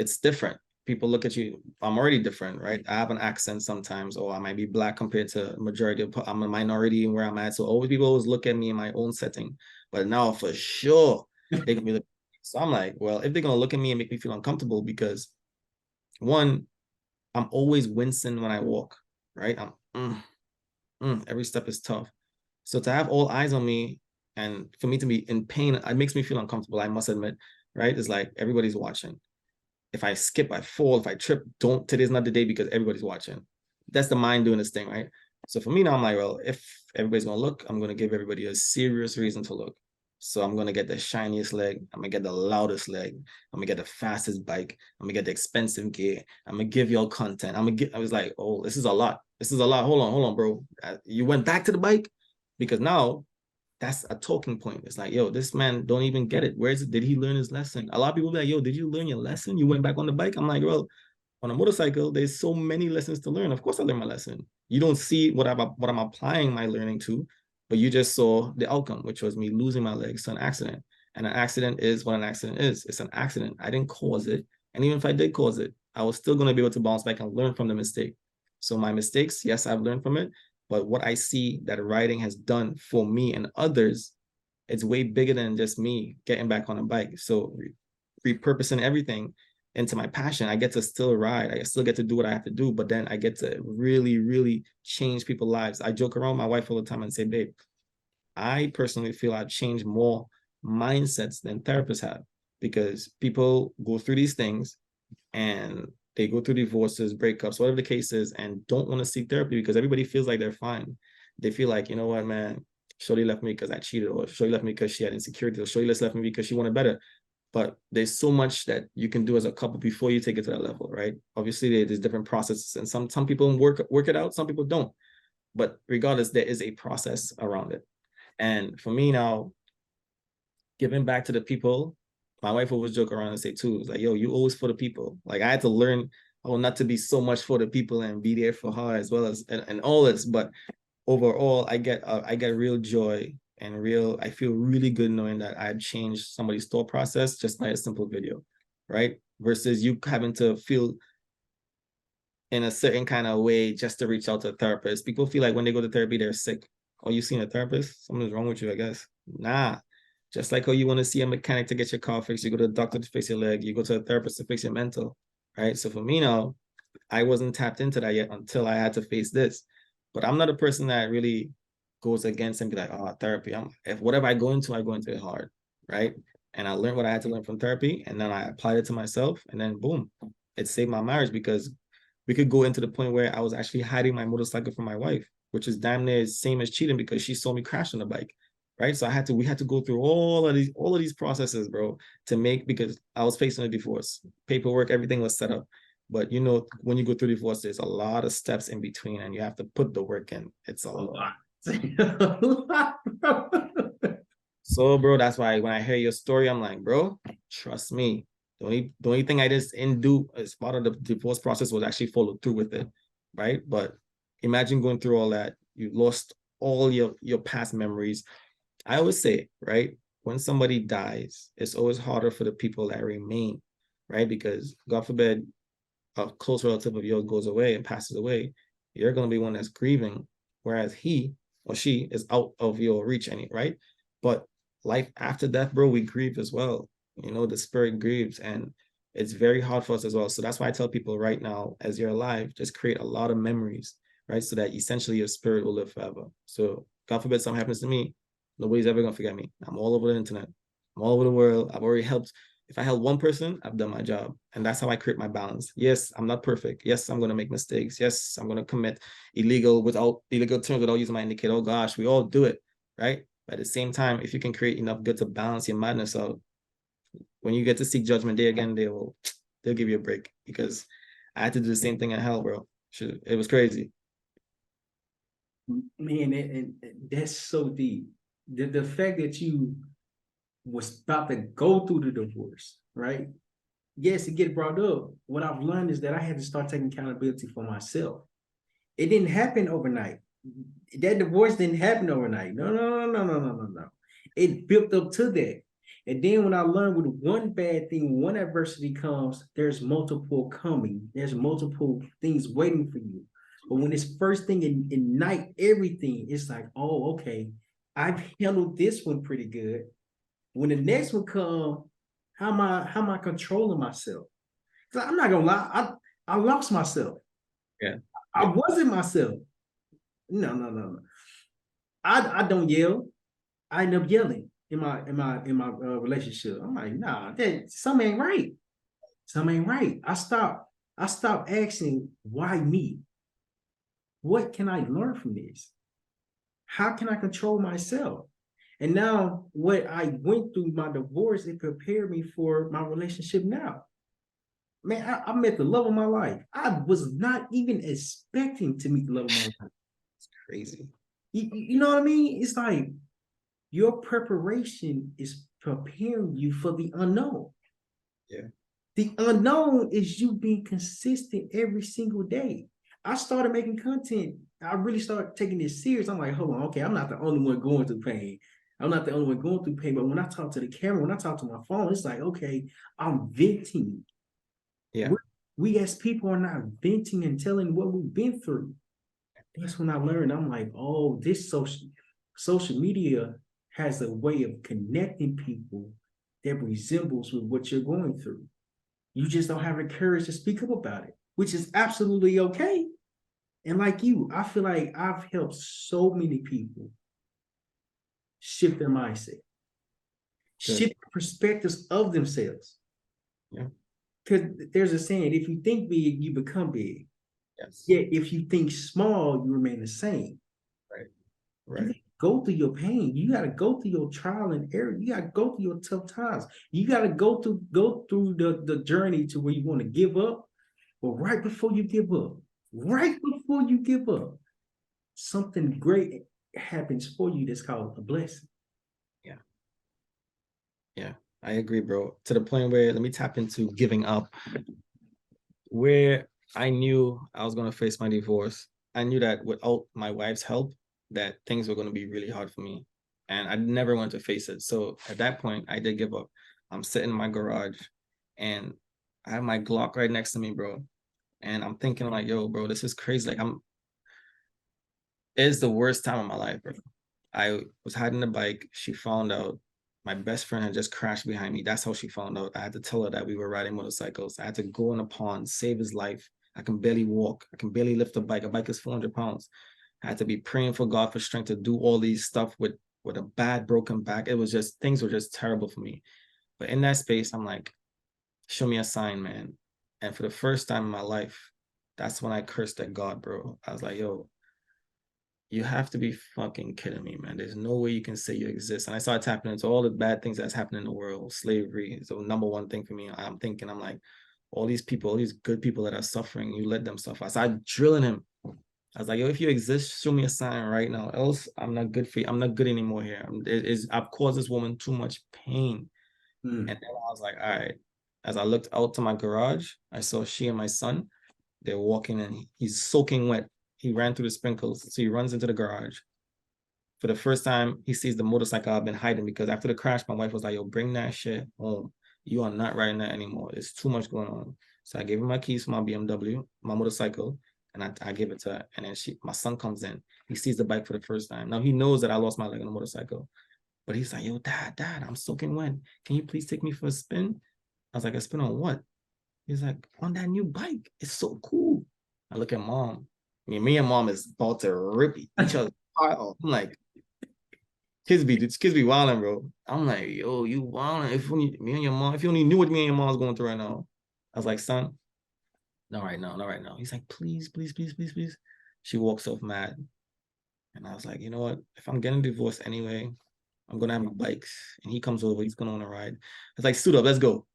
it's different. People look at you, I'm already different, right? I have an accent sometimes, or I might be black compared to majority of, I'm a minority in where I'm at. So always people always look at me in my own setting. But now for sure, they can be like, so I'm like, well, if they're gonna look at me and make me feel uncomfortable, because one, I'm always wincing when I walk, right? Every step is tough. So to have all eyes on me and for me to be in pain, it makes me feel uncomfortable, I must admit, right? It's like everybody's watching. If I skip, I fall. If I trip, don't. Today's not the day because everybody's watching. That's the mind doing this thing, right? So for me now, I'm like, well, if everybody's gonna look, I'm gonna give everybody a serious reason to look. So I'm gonna get the shiniest leg. I'm gonna get the loudest leg. I'm gonna get the fastest bike. I'm gonna get the expensive gear. I'm gonna give y'all content. I was like, oh, this is a lot. This is a lot. Hold on, bro. You went back to the bike because now that's a talking point. It's like, yo, this man don't even get it. Where is it? Did he learn his lesson? A lot of people be like, yo, did you learn your lesson? You went back on the bike? I'm like, well, on a motorcycle, there's so many lessons to learn. Of course, I learned my lesson. You don't see what I'm applying my learning to, but you just saw the outcome, which was me losing my legs to an accident. And an accident is what an accident is. It's an accident. I didn't cause it. And even if I did cause it, I was still going to be able to bounce back and learn from the mistake. So my mistakes, yes, I've learned from it. But what I see that riding has done for me and others, it's way bigger than just me getting back on a bike. So repurposing everything into my passion, I get to still ride. I still get to do what I have to do, but then I get to really, really change people's lives. I joke around with my wife all the time and say, babe, I personally feel I've changed more mindsets than therapists have, because people go through these things and they go through divorces, breakups, whatever the case is, and don't want to seek therapy because everybody feels like they're fine. They feel like, you know what, man, Shorty left me because I cheated, or Shorty left me because she had insecurity, or Shorty left me because she wanted better. But there's so much that you can do as a couple before you take it to that level, right? Obviously, there's different processes, and some people work it out, some people don't. But regardless, there is a process around it. And for me now, giving back to the people, my wife always joke around and say too, it's like, yo, you always for the people. Like I had to learn not to be so much for the people and be there for her as well as and all this. But overall, I get real joy and I feel really good knowing that I've changed somebody's thought process just by a simple video, right? Versus you having to feel in a certain kind of way just to reach out to a therapist. People feel like when they go to therapy, they're sick. Oh, you seen a therapist? Something's wrong with you, I guess. Nah. Just like how you want to see a mechanic to get your car fixed, you go to the doctor to fix your leg, you go to a therapist to fix your mental, right? So for me now, I wasn't tapped into that yet until I had to face this. But I'm not a person that really goes against and be like, oh, therapy. If whatever I go into it hard, right? And I learned what I had to learn from therapy, and then I applied it to myself, and then boom, it saved my marriage because we could go into the point where I was actually hiding my motorcycle from my wife, which is damn near the same as cheating because she saw me crash on the bike. Right. So we had to go through all of these processes, bro, to make because I was facing a divorce. Paperwork, everything was set up. But you know, when you go through divorce, there's a lot of steps in between and you have to put the work in. It's a lot. So, bro, that's why when I hear your story, I'm like, bro, trust me. The only thing I just didn't do as part of the divorce process was actually follow through with it, right? But imagine going through all that. You lost all your past memories. I always say, right, when somebody dies, it's always harder for the people that remain, right? Because God forbid a close relative of yours goes away and passes away, you're going to be one that's grieving, whereas he or she is out of your reach, right? But life after death, bro, we grieve as well. You know, the spirit grieves, and it's very hard for us as well. So that's why I tell people right now, as you're alive, just create a lot of memories, right? So that essentially your spirit will live forever. So God forbid something happens to me, nobody's ever gonna forget me. I'm all over the internet. I'm all over the world. I've already helped. If I help one person, I've done my job. And that's how I create my balance. Yes, I'm not perfect. Yes, I'm gonna make mistakes. Yes, I'm gonna commit illegal terms without using my indicator. Oh gosh, we all do it, right? But at the same time, if you can create enough good to balance your madness out, when you get to seek judgment day again, they'll give you a break because I had to do the same thing in hell, bro. It was crazy. Man, that's so deep. The fact that you was about to go through the divorce, right? Yes, it get brought up. What I've learned is that I had to start taking accountability for myself. It didn't happen overnight. That divorce didn't happen overnight. No. It built up to that. And then when I learned with one bad thing, one adversity comes, there's multiple coming. There's multiple things waiting for you. But when it's first thing in night, everything, it's like, oh, okay, I've handled this one pretty good. When the next one come, how am I controlling myself? Because I'm not gonna lie, I lost myself. Yeah. I Yeah. wasn't myself. No. I don't yell. I end up yelling in my relationship. I'm like, nah, that something ain't right. Something ain't right. I stopped asking why me. What can I learn from this? How can I control myself? And now, what I went through my divorce, it prepared me for my relationship now. Man, I met the love of my life. I was not even expecting to meet the love of my life. It's crazy. You know what I mean? It's like your preparation is preparing you for the unknown. Yeah. The unknown is you being consistent every single day. I started making content. I really started taking this serious. I'm like, hold on, okay, I'm not the only one going through pain. I'm not the only one going through pain. But when I talk to the camera, when I talk to my phone, it's like, okay, I'm venting. Yeah. We as people are not venting and telling what we've been through. That's when I learned. I'm like, oh, this social media has a way of connecting people that resembles with what you're going through. You just don't have the courage to speak up about it, which is absolutely okay. And like you, I feel like I've helped so many people shift their mindset, Good. shift perspectives of themselves. Yeah. Because there's a saying, if you think big, you become big. Yes. Yet if you think small, you remain the same. Right. You Right. gotta go through your pain. You gotta go through your trial and error. You gotta go through your tough times. You gotta go through the journey to where you want to give up. But right before you give up, right before you give up, something great happens for you that's called a blessing. Yeah. Yeah. I agree, bro. To the point where let me tap into giving up. Where I knew I was gonna face my divorce, I knew that without my wife's help, that things were gonna be really hard for me. And I never wanted to face it. So at that point, I did give up. I'm sitting in my garage and I have my Glock right next to me, bro. And I'm thinking like, yo, bro, this is crazy. Like it's the worst time of my life, bro. I was hiding the bike. She found out my best friend had just crashed behind me. That's how she found out. I had to tell her that we were riding motorcycles. I had to go in a pond, save his life. I can barely walk. I can barely lift a bike. A bike is 400 pounds. I had to be praying for God for strength to do all these stuff with a bad broken back. It was just things were just terrible for me. But in that space, I'm like, show me a sign, man. And for the first time in my life, that's when I cursed at God, bro. I was like, yo, you have to be fucking kidding me, man. There's no way you can say you exist. And I started tapping into all the bad things that's happening in the world. Slavery is the number one thing for me. I'm thinking, I'm like, all these people, all these good people that are suffering, you let them suffer. I started drilling him. I was like, yo, if you exist, show me a sign right now. Else, I'm not good for you. I'm not good anymore here. I've caused this woman too much pain. And then I was like, all right. As I looked out to my garage, I saw she and my son. They're walking and he's soaking wet. He ran through the sprinkles. So he runs into the garage. For the first time, he sees the motorcycle I've been hiding because after the crash, my wife was like, yo, bring that shit home. You are not riding that anymore. There's too much going on. So I gave him my keys for my BMW, my motorcycle, and I gave it to her. And then my son comes in. He sees the bike for the first time. Now he knows that I lost my leg on the motorcycle. But he's like, yo, dad, I'm soaking wet. Can you please take me for a spin? I was like, a spin on what? He's like, on that new bike. It's so cool. I look at mom. I mean, me and mom is about to rip each other. I'm like, kids be wilding, bro. I'm like, yo, you wilding. If only me and your mom, if you only knew what me and your mom's going through right now. I was like, son, not right now, not right now. He's like, please, please, please, please, please. She walks off mad. And I was like, you know what? If I'm getting divorced anyway, I'm gonna have my bikes. And he comes over, he's gonna want to ride. I was like, suit up, let's go.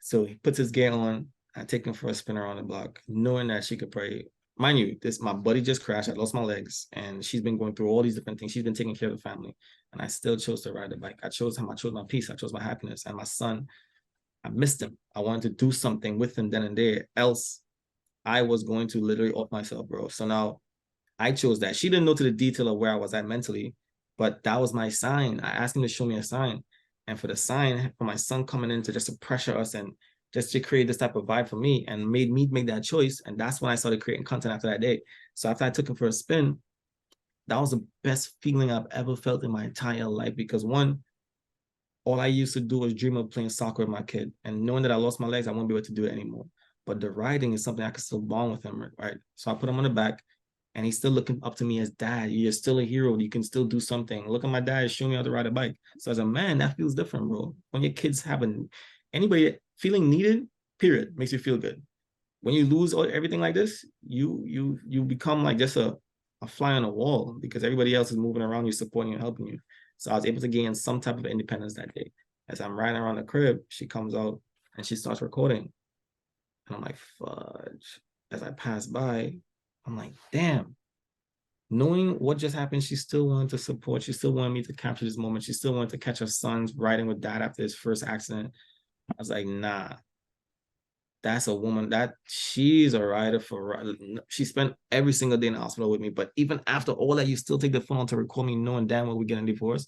So he puts his gear on. I take him for a spin around the block, knowing that she could probably, mind you, this my buddy just crashed. I lost my legs, and she's been going through all these different things. She's been taking care of the family, and I still chose to ride the bike. I chose him. I chose my peace. I chose my happiness. And my son, I missed him. I wanted to do something with him then and there. Else, I was going to literally off myself, bro. So now I chose that. She didn't know to the detail of where I was at mentally, but that was my sign. I asked him to show me a sign. And for the sign, for my son coming in to just to pressure us and just to create this type of vibe for me and made me make that choice. And that's when I started creating content after that day. So after I took him for a spin, that was the best feeling I've ever felt in my entire life because one, all I used to do was dream of playing soccer with my kid. And knowing that I lost my legs, I won't be able to do it anymore. But the riding is something I can still bond with him, right? So I put him on the back and he's still looking up to me as dad. You're still a hero. You can still do something. Look at my dad showing me how to ride a bike. So as a man, that feels different, bro. When your kids having anybody feeling needed, period, makes you feel good. When you lose everything like this, you become like just a fly on a wall because everybody else is moving around you, supporting you, helping you. So I was able to gain some type of independence that day. As I'm riding around the crib, she comes out and she starts recording. And I'm like, fudge. As I pass by, I'm like, damn. Knowing what just happened, she still wanted to support. She still wanted me to capture this moment. She still wanted to catch her son riding with dad after his first accident. I was like, nah, that's a woman that she's a rider for. She spent every single day in the hospital with me. But even after all that, you still take the phone to record me knowing damn well we're getting divorced.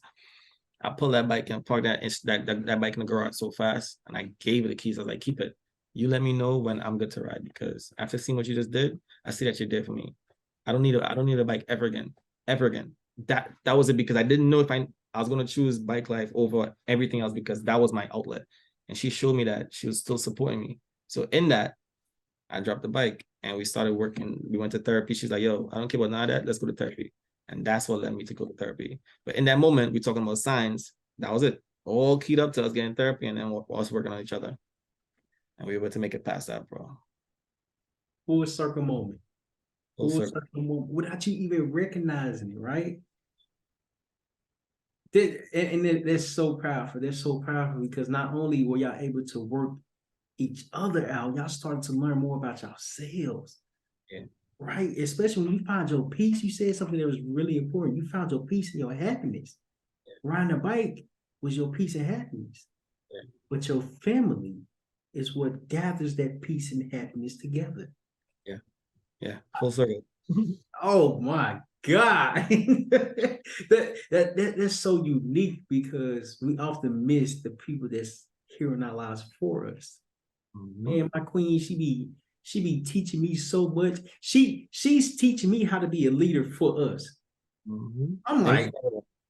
I pulled that bike and parked that bike in the garage so fast, and I gave her the keys. I was like, keep it. You let me know when I'm good to ride because after seeing what you just did, I see that you're there for me. I don't need a bike ever again. Ever again. That was it because I didn't know if I was gonna choose bike life over everything else because that was my outlet. And she showed me that she was still supporting me. So in that, I dropped the bike and we started working. We went to therapy. She's like, yo, I don't care about none of that. Let's go to therapy. And that's what led me to go to therapy. But in that moment, we're talking about signs. That was it. All keyed up to us getting therapy and then us working on each other. And we were able to make it past that, bro. Full circle moment. Full Full circle. circle moment without you even recognizing it, right? And they're so powerful. They're so powerful because not only were y'all able to work each other out, y'all started to learn more about yourselves. Yeah. Right? Especially when you find your peace. You said something that was really important. You found your peace and your happiness. Riding a bike was your peace and happiness. Yeah. But your family is what gathers that peace and happiness together. Yeah. Yeah. Full circle. Oh my God. That's so unique because we often miss the people that's here in our lives for us. Mm-hmm. And my queen, She be teaching me so much. She's teaching me how to be a leader for us. I'm And like,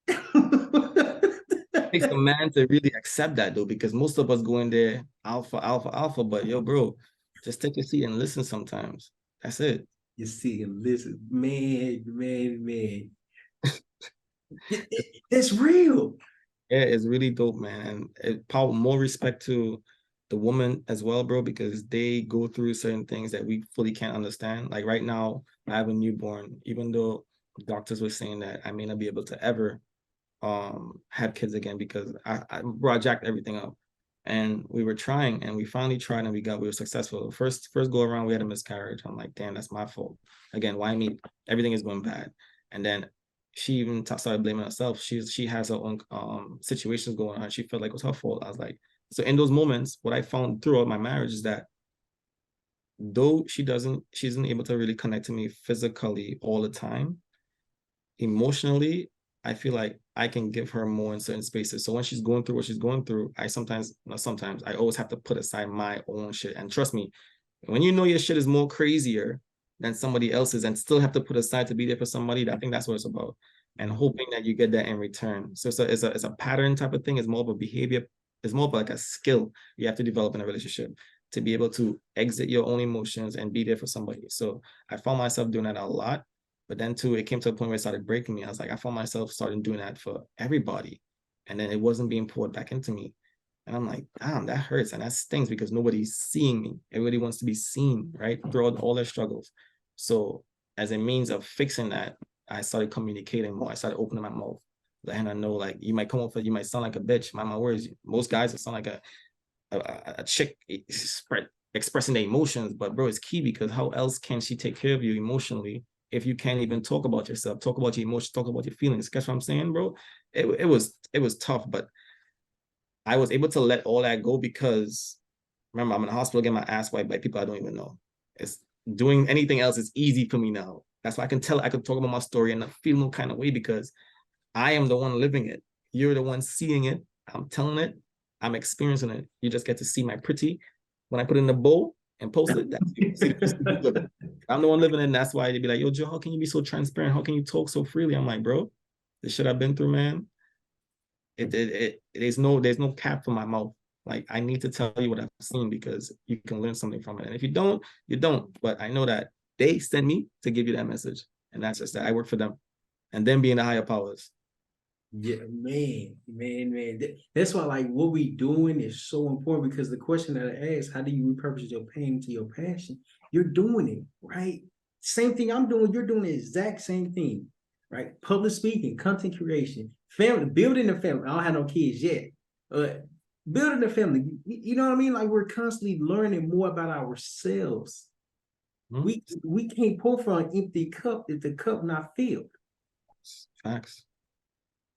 it takes a man to really accept that though, because most of us go in there alpha, alpha, alpha. But yo, bro, just take a seat and listen sometimes. That's it. you see and listen, man. That's real. Yeah, it's really dope, man. And more respect to the woman as well, bro, because they go through certain things that we fully can't understand. Like right now, I have a newborn, even though doctors were saying that I may not be able to ever have kids again because bro, I jacked everything up. And we were trying and we finally tried and we were successful. First go around, we had a miscarriage. I'm like, damn, that's my fault. Again, why me? Everything is going bad. And then she even started blaming herself. She has her own situations going on. She felt like it was her fault. I was like, so in those moments, what I found throughout my marriage is that though she isn't able to really connect to me physically all the time, emotionally, I feel like I can give her more in certain spaces. So when she's going through what she's going through, I always have to put aside my own shit. And trust me, when you know your shit is more crazier than somebody else's and still have to put aside to be there for somebody, I think that's what it's about. And hoping that you get that in return. So it's a pattern type of thing. It's more of a behavior. It's more of like a skill you have to develop in a relationship to be able to exit your own emotions and be there for somebody. So I found myself doing that a lot. But then too, it came to a point where it started breaking me. I was like, I found myself starting doing that for everybody. And then it wasn't being poured back into me. And I'm like, damn, that hurts. And that stings because nobody's seeing me. Everybody wants to be seen, right? Throughout all their struggles. So as a means of fixing that, I started communicating more. I started opening my mouth. Letting her know, like, you might come off, you might sound like a bitch. My words. Most guys will sound like a chick expressing their emotions. But bro, it's key because how else can she take care of you emotionally if you can't even talk about yourself, talk about your emotions, talk about your feelings? Guess what I'm saying, bro? It was tough, but I was able to let all that go because remember, I'm in the hospital getting my ass wiped by people I don't even know. It's doing anything else is easy for me now. That's why I can talk about my story and not feel no kind of way because I am the one living it. You're the one seeing it. I'm telling it. I'm experiencing it. You just get to see my pretty when I put it in the bowl and post it. That's you see the I'm the one living it, and that's why they'd be like, "Yo, Joe, how can you be so transparent? How can you talk so freely?" I'm like, bro, the shit I've been through, man. There's no cap for my mouth. Like I need to tell you what I've seen because you can learn something from it. And if you don't, you don't. But I know that they send me to give you that message, and that's just that I work for them, and then being the higher powers. Yeah, man. That's why, like, what we doing is so important because the question that I asked, how do you repurpose your pain into your passion? You're doing it, right? Same thing I'm doing, you're doing the exact same thing, right? Public speaking, content creation, family, building a family. I don't have no kids yet. Building a family, you know what I mean? Like, we're constantly learning more about ourselves. Hmm? We can't pour from an empty cup if the cup not filled. Facts.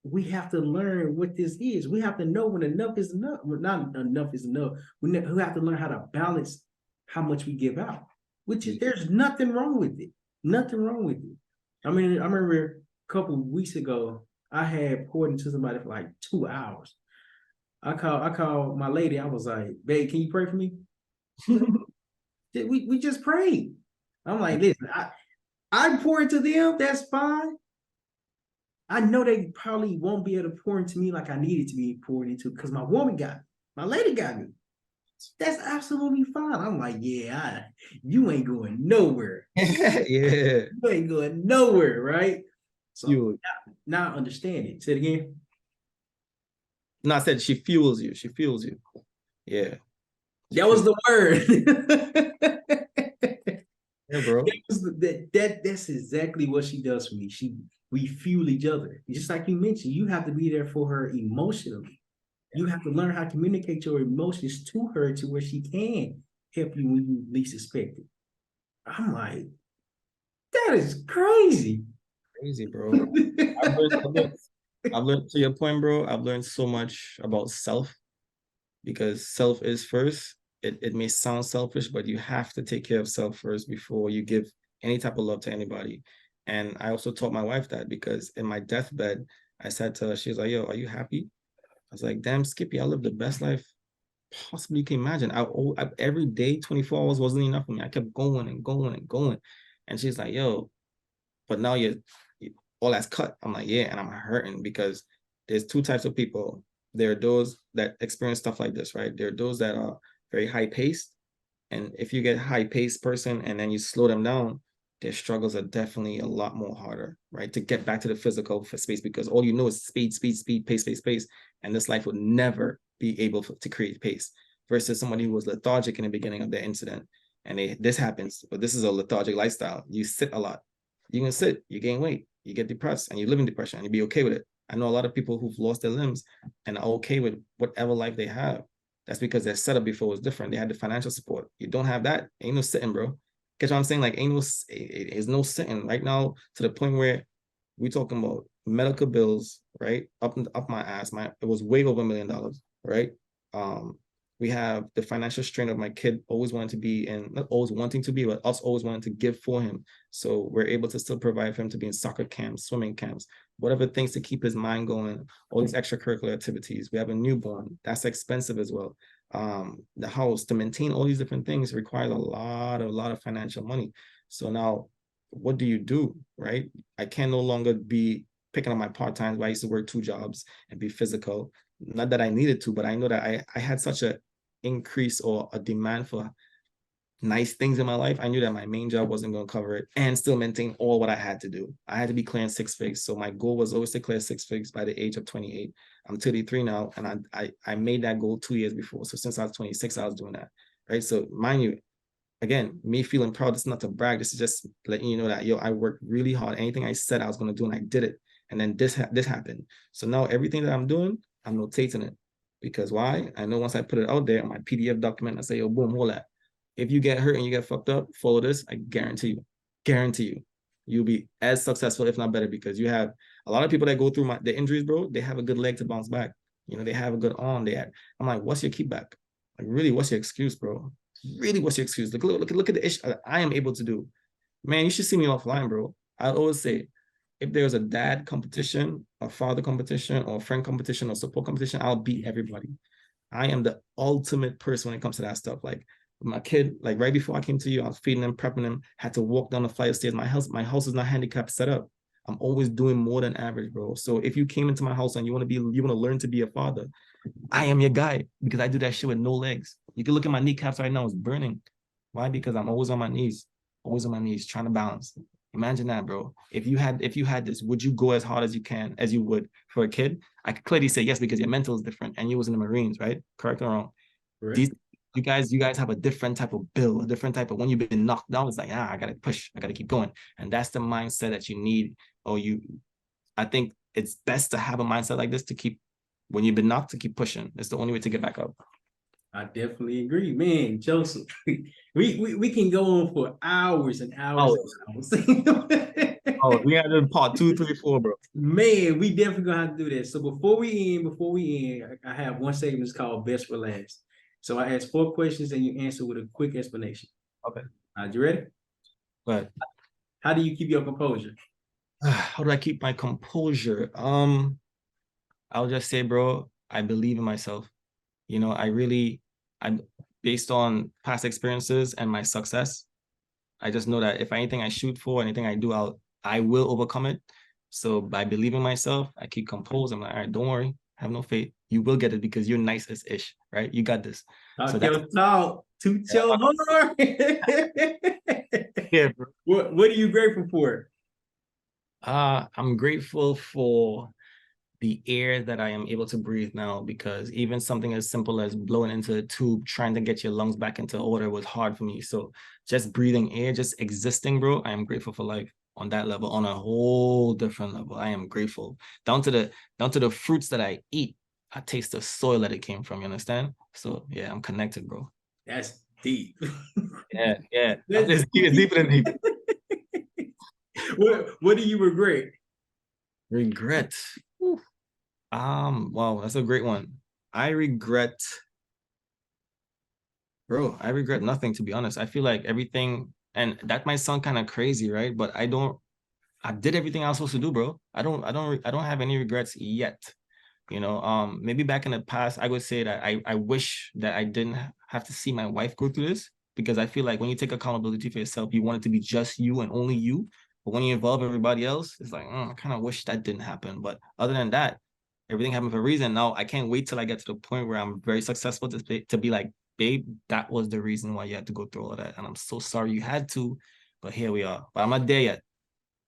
We have to learn what this is. We have to know when enough is enough. Well, not enough is enough. We have to learn how to balance how much we give out, which is there's nothing wrong with it. Nothing wrong with it. I mean, I remember a couple of weeks ago, I had poured into somebody for like 2 hours. I called my lady. I was like, babe, can you pray for me? Like, we just prayed. I'm like, listen, I pour into them, that's fine. I know they probably won't be able to pour into me like I needed to be poured into because my woman got me. My lady got me. That's absolutely fine. I'm like, yeah, you ain't going nowhere. Yeah. You ain't going nowhere, right? So You. now I understand it. Say it again. No, I said she fuels you. She fuels you. Yeah. She That was fuels. the word. Yeah, bro. That's exactly what she does for me. We fuel each other. Just like you mentioned, you have to be there for her emotionally. You have to learn how to communicate your emotions to her to where she can help you when you least expect it. I'm like, that is crazy. Crazy, bro. I've learned to your point, bro. I've learned so much about self because self is first. It may sound selfish, but you have to take care of self first before you give any type of love to anybody. And I also taught my wife that because in my deathbed, I said to her, she was like, yo, are you happy? I was like, damn, Skippy, I live the best life possibly can imagine. Every day, 24 hours wasn't enough for me. I kept going and going and going. And she's like, yo, but now all that's cut. I'm like, yeah, and I'm hurting because there's two types of people. There are those that experience stuff like this, right? There are those that are very high paced. And if you get a high paced person and then you slow them down, their struggles are definitely a lot more harder, right? To get back to the physical for space because all you know is speed, speed, speed, pace, pace, pace. And this life would never be able to create pace versus somebody who was lethargic in the beginning of their incident. And this happens, but this is a lethargic lifestyle. You sit a lot. You can sit, you gain weight, you get depressed, and you live in depression, and you be okay with it. I know a lot of people who've lost their limbs and are okay with whatever life they have. That's because their setup before was different. They had the financial support. You don't have that. Ain't no sitting, bro. Get what I'm saying? Like, it's no sitting right now to the point where we talking about medical bills, right? Up my ass. It was way over $1 million, right? Um, we have the financial strain of my kid always wanting to be in, not always wanting to be, but us always wanting to give for him. So we're able to still provide for him to be in soccer camps, swimming camps, whatever things to keep his mind going, all these extracurricular activities. We have a newborn, that's expensive as well. The house, to maintain all these different things requires a lot of financial money. So now what do you do, right? I can no longer be picking up my part-time where I used to work 2 jobs and be physical. Not that I needed to, but I know that I had such a increase or a demand for nice things in my life. I knew that my main job wasn't going to cover it and still maintain all what I had to do. I had to be clearing 6 figs. So my goal was always to clear 6 figs by the age of 28. I'm 33 now, and I made that goal 2 years before. So since I was 26, I was doing that, right? So mind you, again, me feeling proud, this is not to brag. This is just letting you know that, yo, I worked really hard. Anything I said I was going to do, and I did it. And then this happened. So now everything that I'm doing, I'm notating it. Because why? I know once I put it out there on my PDF document, I say, yo, boom, hold that. If you get hurt and you get fucked up, follow this. I guarantee you, you'll be as successful, if not better, because you have a lot of people that go through the injuries, bro. They have a good leg to bounce back. You know, they have a good arm. I'm like, what's your keep back? Like, really, what's your excuse, bro? Really, what's your excuse? Look at the issue I am able to do. Man, you should see me offline, bro. I always say, if there's a dad competition, a father competition, or a friend competition, or support competition, I'll beat everybody. I am the ultimate person when it comes to that stuff. Like my kid, like right before I came to you, I was feeding him, prepping him, had to walk down the flight of stairs. My house is not handicapped set up. I'm always doing more than average, bro. So if you came into my house and you want to learn to be a father, I am your guy because I do that shit with no legs. You can look at my kneecaps right now, it's burning. Why? Because I'm always on my knees, trying to balance. Imagine that, bro. If you had this, would you go as hard as you would for a kid? I could clearly say yes because your mental is different and you was in the Marines, right? Correct or wrong? Correct. These you guys have a different type of build, a different type of when you've been knocked down, it's like, I gotta push, I gotta keep going. And that's the mindset that you need, or I think it's best to have a mindset like this to keep when you've been knocked to keep pushing. It's the only way to get back up. I definitely agree, man. Joseph, we can go on for hours and hours Oh, and hours. we had in part 2, 3, 4, bro. Man, we definitely gonna have to do that. So before we end, I have one segment that's called Best for Last. So I ask 4 questions and you answer with a quick explanation. Okay. You ready? But How do you keep your composure? how do I keep my composure? I'll just say, bro, I believe in myself. You know, I'm based on past experiences and my success. I just know that if anything I shoot for, anything I do, I will overcome it. So by believing myself, I keep composed. I'm like, all right, don't worry, have no faith. You will get it because you're nice as ish, right? You got this. So Talk that's your talk, toot your horn. yeah, bro. What are you grateful for? I'm grateful for the air that I am able to breathe now because even something as simple as blowing into a tube, trying to get your lungs back into order was hard for me. So just breathing air, just existing, bro, I am grateful for life on that level, on a whole different level. I am grateful. Down to the fruits that I eat, I taste the soil that it came from, you understand? So yeah, I'm connected, bro. That's deep. Yeah. That's It's deep. deeper than deep. What do you regret? Regret. Wow, that's a great one. I regret Bro, I regret nothing to be honest. I feel like everything, and that might sound kind of crazy, right? But I did everything I was supposed to do, bro. I don't have any regrets yet. Maybe back in the past, I would say that I wish that I didn't have to see my wife go through this, because I feel like when you take accountability for yourself, you want it to be just you and only you. But when you involve everybody else, it's like, I kind of wish that didn't happen. But other than that, everything happened for a reason. Now I can't wait till I get to the point where I'm very successful to be like, babe, that was the reason why you had to go through all of that. And I'm so sorry you had to, but here we are. But I'm not there yet.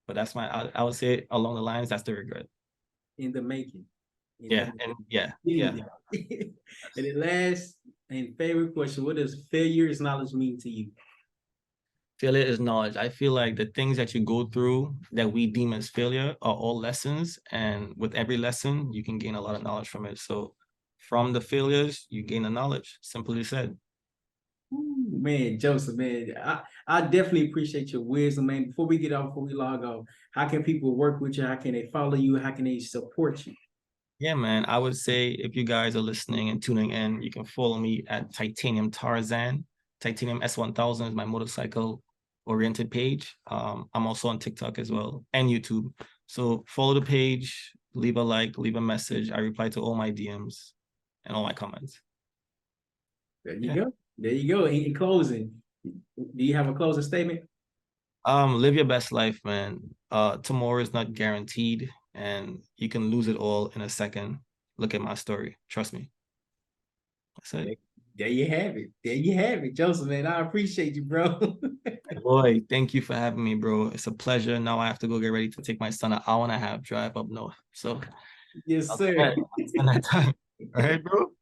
But that's I would say along the lines, that's the regret. In the making. In the Yeah. And yeah. making. Yeah. And the last and favorite question: what does failure is knowledge mean to you? Failure is knowledge. I feel like the things that you go through that we deem as failure are all lessons. And with every lesson, you can gain a lot of knowledge from it. So from the failures, you gain the knowledge, simply said. Ooh, man, Joseph, man, I definitely appreciate your wisdom, man. Before we get off, before we log off, how can people work with you? How can they follow you? How can they support you? Yeah, man. I would say if you guys are listening and tuning in, you can follow me at Titanium Tarzan. Titanium S1000 is my motorcycle oriented page. I'm also on TikTok as well and YouTube. So follow the page, leave a like, leave a message. I reply to all my DMs and all my comments. There you Yeah. go. There you go. In closing, do you have a closing statement? Live your best life, man. Tomorrow is not guaranteed, and you can lose it all in a second. Look at my story. Trust me. That's it. There, there you have it. There you have it, Joseph, man. I appreciate you, bro. Boy, thank you for having me, bro. It's a pleasure. Now I have to go get ready to take my son an hour and a half drive up north. So Yes, I'll sir. spend that time. All right, bro.